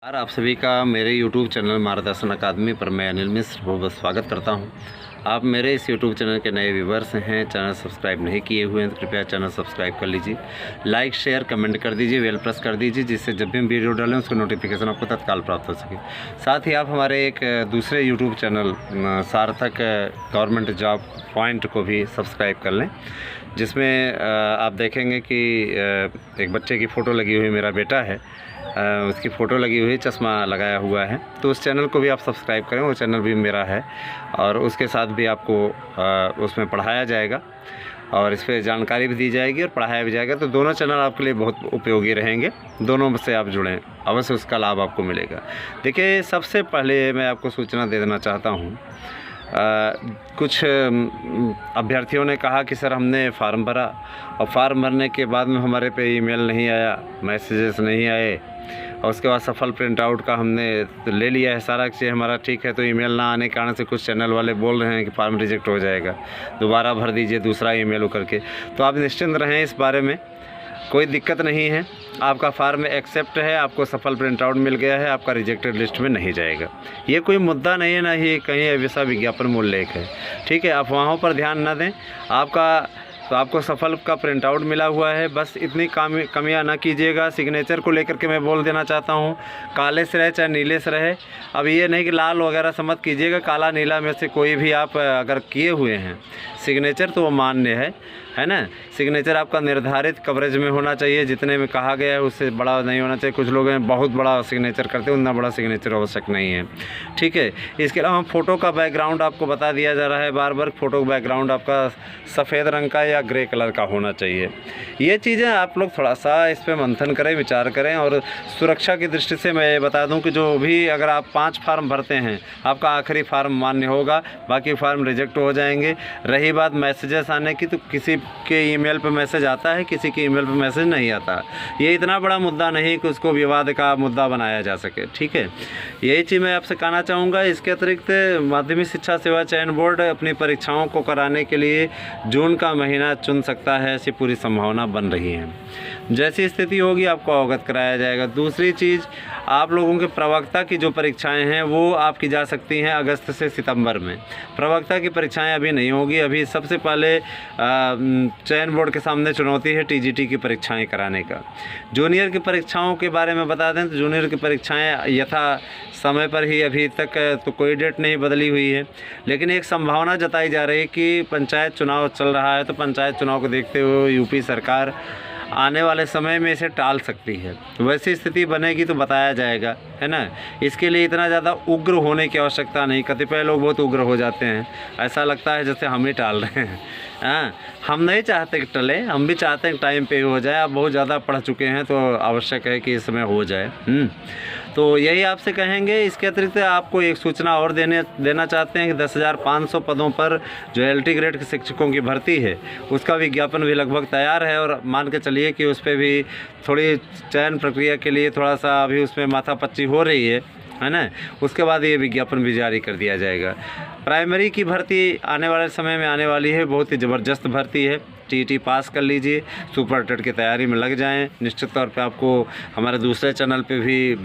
आप सभी का मेरे YouTube चैनल मार्गदर्शन अकादमी पर मैं अनिल मिश्र बहुत स्वागत करता हूं। आप मेरे इस YouTube चैनल के नए व्यूवर्स हैं, चैनल सब्सक्राइब नहीं किए हुए हैं तो कृपया चैनल सब्सक्राइब कर लीजिए, लाइक शेयर कमेंट कर दीजिए, बेल प्रेस कर दीजिए, जिससे जब भी हम वीडियो डालें उसका नोटिफिकेशन आपको तत्काल प्राप्त हो सके। साथ ही आप हमारे एक दूसरे YouTube चैनल सार्थक गवर्नमेंट जॉब पॉइंट को भी सब्सक्राइब कर लें, जिसमें आप देखेंगे कि एक बच्चे की फ़ोटो लगी हुई, मेरा बेटा है, उसकी फ़ोटो लगी हुई, चश्मा लगाया हुआ है। तो उस चैनल को भी आप सब्सक्राइब करें, वो चैनल भी मेरा है और उसके साथ भी आपको उसमें पढ़ाया जाएगा और इस पर जानकारी भी दी जाएगी और पढ़ाया भी जाएगा। तो दोनों चैनल आपके लिए बहुत उपयोगी रहेंगे, दोनों से आप जुड़ें, अवश्य उसका लाभ आपको मिलेगा। देखिए, सबसे पहले मैं आपको सूचना दे देना चाहता हूँ, कुछ अभ्यर्थियों ने कहा कि सर हमने फार्म भरा और फार्म भरने के बाद में हमारे पे ईमेल नहीं आया, मैसेजेस नहीं आए और उसके बाद सफल प्रिंट आउट का हमने ले लिया है, सारा चीज़ हमारा ठीक है, तो ईमेल ना आने के कारण से कुछ चैनल वाले बोल रहे हैं कि फार्म रिजेक्ट हो जाएगा, दोबारा भर दीजिए दूसरा ईमेल करके। तो आप निश्चिंत रहें, इस बारे में कोई दिक्कत नहीं है, आपका फार्म एक्सेप्ट है, आपको सफल प्रिंट आउट मिल गया है, आपका रिजेक्टेड लिस्ट में नहीं जाएगा। ये कोई मुद्दा नहीं है, ना ही कहीं ऐसा विज्ञापन मूल लेख है, ठीक है। आप वहाँ पर ध्यान न दें, आपको सफल का प्रिंट आउट मिला हुआ है, बस इतनी कमियां ना कीजिएगा। सिग्नेचर को लेकर के मैं बोल देना चाहता हूँ, काले से रहे चाहे नीले से रहे, अब ये नहीं कि लाल वगैरह से मत कीजिएगा, काला नीला में से कोई भी आप अगर किए हुए हैं सिग्नेचर तो वो मान्य है ना। सिग्नेचर आपका निर्धारित कवरेज में होना चाहिए, जितने में कहा गया है उससे बड़ा नहीं होना चाहिए। कुछ लोग हैं बहुत बड़ा सिग्नेचर करते हैं, उतना बड़ा सिग्नेचर आवश्यक नहीं है, ठीक है। इसके अलावा फ़ोटो का बैकग्राउंड आपको बता दिया जा रहा है बार बार, फ़ोटो का बैकग्राउंड आपका सफ़ेद रंग का या ग्रे कलर का होना चाहिए। ये चीज़ें आप लोग थोड़ा सा इस पर मंथन करें, विचार करें। और सुरक्षा की दृष्टि से मैं ये बता दूँ कि जो भी अगर आप 5 फार्म भरते हैं, आपका आखिरी फार्म मान्य होगा, बाकी फार्म रिजेक्ट हो जाएंगे। रही बात मैसेजेस आने की, तो किसी के ईमेल पे मैसेज आता है, किसी के ईमेल पे मैसेज नहीं आता। ये इतना बड़ा मुद्दा नहीं कि उसको विवाद का मुद्दा बनाया जा सके, ठीक है। यही चीज़ मैं आपसे कहना चाहूँगा। इसके अतिरिक्त माध्यमिक शिक्षा सेवा चयन बोर्ड अपनी परीक्षाओं को कराने के लिए जून का महीना चुन सकता है, ऐसी पूरी संभावना बन रही है। जैसी स्थिति होगी आपको अवगत कराया जाएगा। दूसरी चीज़, आप लोगों के प्रवक्ता की जो परीक्षाएं हैं वो आपकी जा सकती हैं अगस्त से सितंबर में। प्रवक्ता की परीक्षाएं अभी नहीं होगी। अभी सबसे पहले चयन बोर्ड के सामने चुनौती है टीजीटी की परीक्षाएं कराने का। जूनियर की परीक्षाओं के बारे में बता दें तो जूनियर की परीक्षाएं यथा समय पर ही, अभी तक तो कोई डेट नहीं बदली हुई है, लेकिन एक संभावना जताई जा रही है कि पंचायत चुनाव चल रहा है, तो पंचायत चुनाव को देखते हुए यूपी सरकार आने वाले समय में इसे टाल सकती है। वैसी स्थिति बनेगी तो बताया जाएगा, है ना। इसके लिए इतना ज़्यादा उग्र होने की आवश्यकता नहीं। कतिपय लोग बहुत उग्र हो जाते हैं, ऐसा लगता है जैसे हम ही टाल रहे हैं। हाँ, हम नहीं चाहते कि टले, हम भी चाहते हैं कि टाइम पे हो जाए। आप बहुत ज़्यादा पढ़ चुके हैं तो आवश्यक है कि इस समय हो जाए। तो यही आपसे कहेंगे। इसके अतिरिक्त आपको एक सूचना और देना चाहते हैं कि 10,500 पदों पर जो LT ग्रेड के शिक्षकों की भर्ती है उसका विज्ञापन भी लगभग तैयार है, और मान के चलिए कि उस पर भी थोड़ी चयन प्रक्रिया के लिए थोड़ा सा अभी उसमें माथापच्ची हो रही है ना। उसके बाद ये विज्ञापन भी जारी कर दिया जाएगा। प्राइमरी की भर्ती आने वाले समय में आने वाली है, बहुत ही ज़बरदस्त भर्ती है। TET पास कर लीजिए, सुपर टेट की तैयारी में लग जाएं। निश्चित तौर पे आपको हमारे दूसरे चैनल पे भी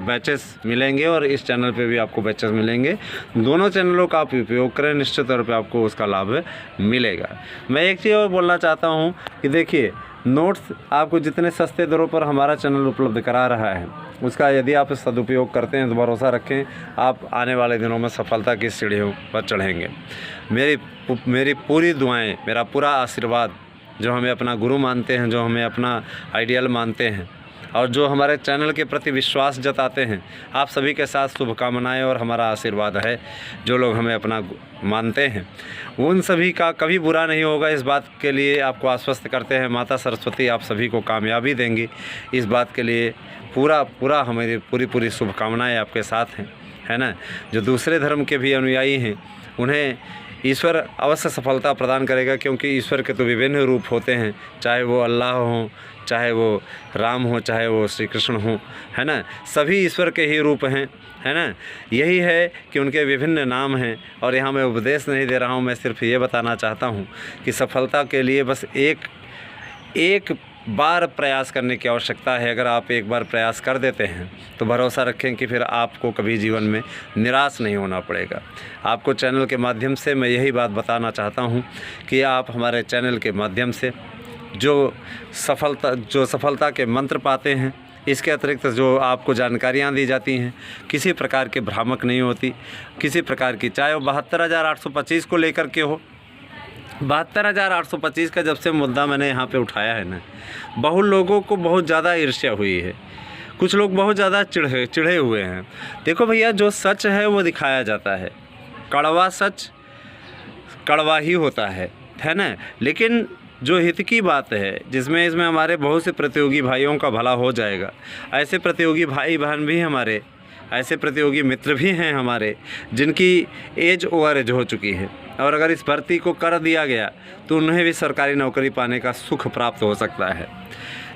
बैचेस मिलेंगे और इस चैनल पे भी आपको बैचेस मिलेंगे। दोनों चैनलों का आप उपयोग करें, निश्चित तौर पे आपको उसका लाभ मिलेगा। मैं एक चीज़ और बोलना चाहता हूँ कि देखिए, नोट्स आपको जितने सस्ते दरों पर हमारा चैनल उपलब्ध करा रहा है, उसका यदि आप सदुपयोग करते हैं तो भरोसा रखें, आप आने वाले दिनों में सफलता की सीढ़ियों पर चढ़ेंगे। मेरी पूरी दुआएं, मेरा पूरा आशीर्वाद, जो हमें अपना गुरु मानते हैं, जो हमें अपना आइडियल मानते हैं और जो हमारे चैनल के प्रति विश्वास जताते हैं, आप सभी के साथ शुभकामनाएं और हमारा आशीर्वाद है। जो लोग हमें अपना मानते हैं उन सभी का कभी बुरा नहीं होगा, इस बात के लिए आपको आश्वस्त करते हैं। माता सरस्वती आप सभी को कामयाबी देंगी, इस बात के लिए पूरा हमारी पूरी शुभकामनाएं आपके साथ हैं, है ना। जो दूसरे धर्म के भी अनुयायी हैं उन्हें ईश्वर अवश्य सफलता प्रदान करेगा, क्योंकि ईश्वर के तो विभिन्न रूप होते हैं, चाहे वो अल्लाह हो, चाहे वो राम हो, चाहे वो श्री कृष्ण हो, है ना। सभी ईश्वर के ही रूप हैं, है ना। यही है कि उनके विभिन्न नाम हैं। और यहाँ मैं उपदेश नहीं दे रहा हूँ, मैं सिर्फ ये बताना चाहता हूँ कि सफलता के लिए बस एक बार प्रयास करने की आवश्यकता है। अगर आप एक बार प्रयास कर देते हैं तो भरोसा रखें कि फिर आपको कभी जीवन में निराश नहीं होना पड़ेगा। आपको चैनल के माध्यम से मैं यही बात बताना चाहता हूं कि आप हमारे चैनल के माध्यम से जो सफलता के मंत्र पाते हैं, इसके अतिरिक्त जो आपको जानकारियाँ दी जाती हैं, किसी प्रकार की भ्रामक नहीं होती, किसी प्रकार की, चाहे वो 72,825 को लेकर के हो। 72,825 का जब से मुद्दा मैंने यहाँ पे उठाया है ना, बहुत लोगों को बहुत ज़्यादा ईर्ष्या हुई है, कुछ लोग बहुत ज़्यादा चिढ़े हुए हैं। देखो भैया, जो सच है वो दिखाया जाता है, कड़वा सच कड़वा ही होता है ना। लेकिन जो हित की बात है, जिसमें इसमें हमारे बहुत से प्रतियोगी भाइयों का भला हो जाएगा, ऐसे प्रतियोगी भाई बहन भी हमारे, ऐसे प्रतियोगी मित्र भी हैं हमारे, जिनकी एज ओवर एज हो चुकी है, और अगर इस भर्ती को कर दिया गया तो उन्हें भी सरकारी नौकरी पाने का सुख प्राप्त हो सकता है।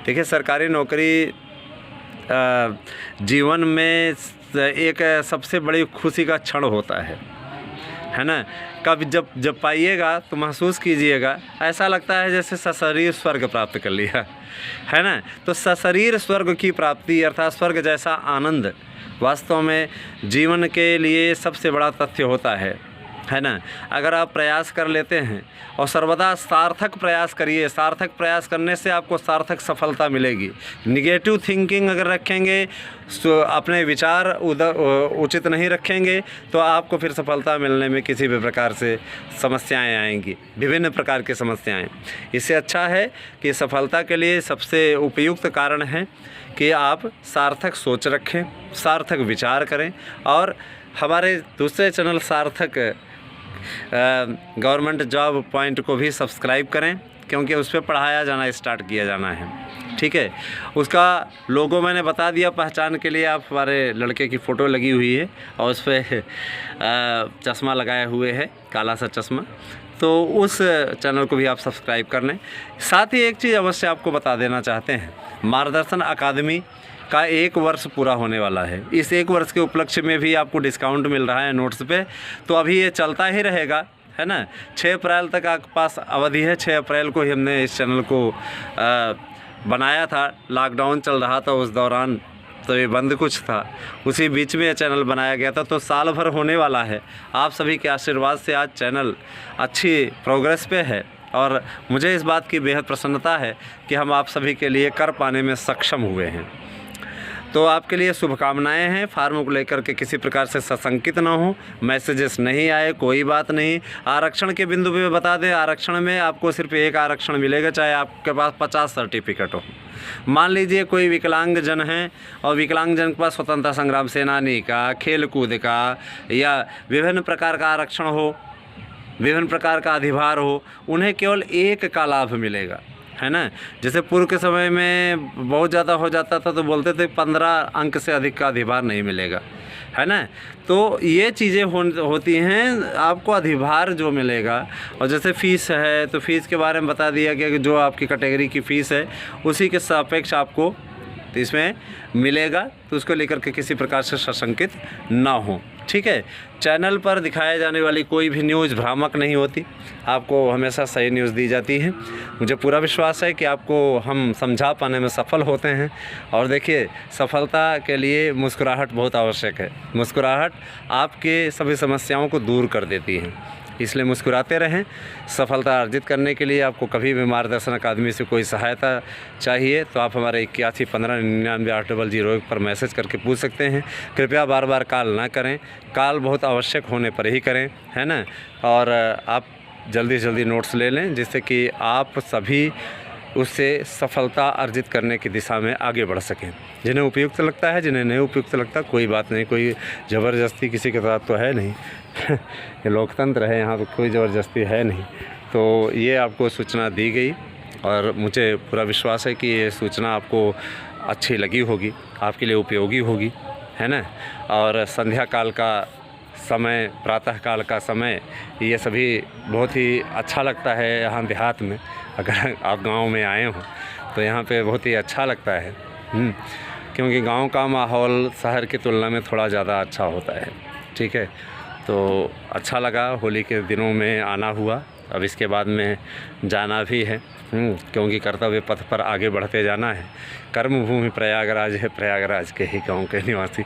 देखिए, सरकारी नौकरी जीवन में एक सबसे बड़ी खुशी का क्षण होता है ना। कब जब पाइएगा तो महसूस कीजिएगा, ऐसा लगता है जैसे सशरीर स्वर्ग प्राप्त कर लिया, है ना। तो सशरीर स्वर्ग की प्राप्ति अर्थात स्वर्ग जैसा आनंद वास्तव में जीवन के लिए सबसे बड़ा तथ्य होता है ना। अगर आप प्रयास कर लेते हैं और सर्वदा सार्थक प्रयास करिए, सार्थक प्रयास करने से आपको सार्थक सफलता मिलेगी। निगेटिव थिंकिंग अगर रखेंगे, अपने विचार उचित नहीं रखेंगे, तो आपको फिर सफलता मिलने में किसी भी प्रकार से समस्याएं आएंगी, विभिन्न प्रकार की समस्याएं। इससे अच्छा है कि सफलता के लिए सबसे उपयुक्त कारण है कि आप सार्थक सोच रखें, सार्थक विचार करें, और हमारे दूसरे चैनल सार्थक गवर्नमेंट जॉब पॉइंट को भी सब्सक्राइब करें, क्योंकि उस पर पढ़ाया जाना स्टार्ट किया जाना है, ठीक है। उसका लोगो मैंने बता दिया, पहचान के लिए आप हमारे लड़के की फ़ोटो लगी हुई है और उस पर चश्मा लगाए हुए है, काला सा चश्मा, तो उस चैनल को भी आप सब्सक्राइब कर लें। साथ ही एक चीज़ अवश्य आपको बता देना चाहते हैं, मार्गदर्शन अकादमी का 1 वर्ष पूरा होने वाला है। इस 1 वर्ष के उपलक्ष्य में भी आपको डिस्काउंट मिल रहा है नोट्स पे, तो अभी ये चलता ही रहेगा, है ना। 6 अप्रैल तक आपके पास अवधि है। 6 अप्रैल को ही हमने इस चैनल को बनाया था, लॉकडाउन चल रहा था उस दौरान, तो ये बंद कुछ था, उसी बीच में ये चैनल बनाया गया था, तो साल भर होने वाला है। आप सभी के आशीर्वाद से आज चैनल अच्छी प्रोग्रेस पे है, और मुझे इस बात की बेहद प्रसन्नता है कि हम आप सभी के लिए कर पाने में सक्षम हुए हैं। तो आपके लिए शुभकामनाएं हैं। फार्म को लेकर के किसी प्रकार से सशंकित ना हो, मैसेजेस नहीं आए, कोई बात नहीं। आरक्षण के बिंदु पे बता दें, आरक्षण में आपको सिर्फ 1 आरक्षण मिलेगा, चाहे आपके पास 50 सर्टिफिकेट हो। मान लीजिए कोई विकलांग जन है और विकलांग जन के पास स्वतंत्रता संग्राम सेनानी का, खेल कूद का या विभिन्न प्रकार का आरक्षण हो, विभिन्न प्रकार का अधिभार हो, उन्हें केवल 1 का लाभ मिलेगा, है ना। जैसे पूर्व के समय में बहुत ज़्यादा हो जाता था तो बोलते थे 15 अंक से अधिक का अधिभार नहीं मिलेगा, है ना। तो ये चीज़ें होती हैं, आपको अधिभार जो मिलेगा। और जैसे फ़ीस है तो फ़ीस के बारे में बता दिया गया कि जो आपकी कैटेगरी की फ़ीस है उसी के सापेक्ष आपको इसमें मिलेगा, तो उसको लेकर के किसी प्रकार से सशंकित ना हो, ठीक है। चैनल पर दिखाए जाने वाली कोई भी न्यूज़ भ्रामक नहीं होती, आपको हमेशा सही न्यूज़ दी जाती है। मुझे पूरा विश्वास है कि आपको हम समझा पाने में सफल होते हैं। और देखिए, सफलता के लिए मुस्कुराहट बहुत आवश्यक है। मुस्कुराहट आपके सभी समस्याओं को दूर कर देती है, इसलिए मुस्कुराते रहें। सफलता अर्जित करने के लिए आपको कभी भी मार्गदर्शन अकादमी से कोई सहायता चाहिए तो आप हमारे 8115998001 पर मैसेज करके पूछ सकते हैं। कृपया बार बार कॉल ना करें, कॉल बहुत आवश्यक होने पर ही करें, है ना। और आप जल्दी से जल्दी नोट्स ले लें, जिससे कि आप सभी उससे सफलता अर्जित करने की दिशा में आगे बढ़ सकें। जिन्हें उपयुक्त लगता है, जिन्हें नहीं उपयुक्त लगता, कोई बात नहीं, कोई ज़बरदस्ती किसी के साथ तो है नहीं ये लोकतंत्र है, यहाँ पर कोई ज़बरदस्ती है नहीं। तो ये आपको सूचना दी गई और मुझे पूरा विश्वास है कि ये सूचना आपको अच्छी लगी होगी, आपके लिए उपयोगी होगी, है ना। और संध्या काल का समय, प्रातः काल का समय, ये सभी बहुत ही अच्छा लगता है यहाँ देहात में। अगर आप गांव में आए हो तो यहाँ पे बहुत ही अच्छा लगता है, क्योंकि गांव का माहौल शहर की तुलना में थोड़ा ज़्यादा अच्छा होता है, ठीक है। तो अच्छा लगा, होली के दिनों में आना हुआ अब इसके बाद में जाना भी है, क्योंकि कर्तव्य पथ पर आगे बढ़ते जाना है। कर्म भूमि प्रयागराज है, प्रयागराज के ही गाँव के निवासी,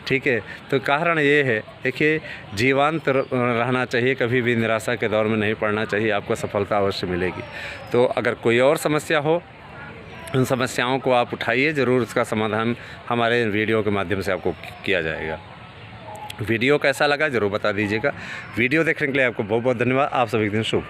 ठीक है। तो कारण ये है, देखिए जीवंत रहना चाहिए, कभी भी निराशा के दौर में नहीं पड़ना चाहिए, आपको सफलता अवश्य मिलेगी। तो अगर कोई और समस्या हो, उन समस्याओं को आप उठाइए, ज़रूर उसका समाधान हमारे वीडियो के माध्यम से आपको किया जाएगा। वीडियो कैसा लगा ज़रूर बता दीजिएगा। वीडियो देखने के लिए आपको बहुत बहुत धन्यवाद। आप सभी दिन शुभ।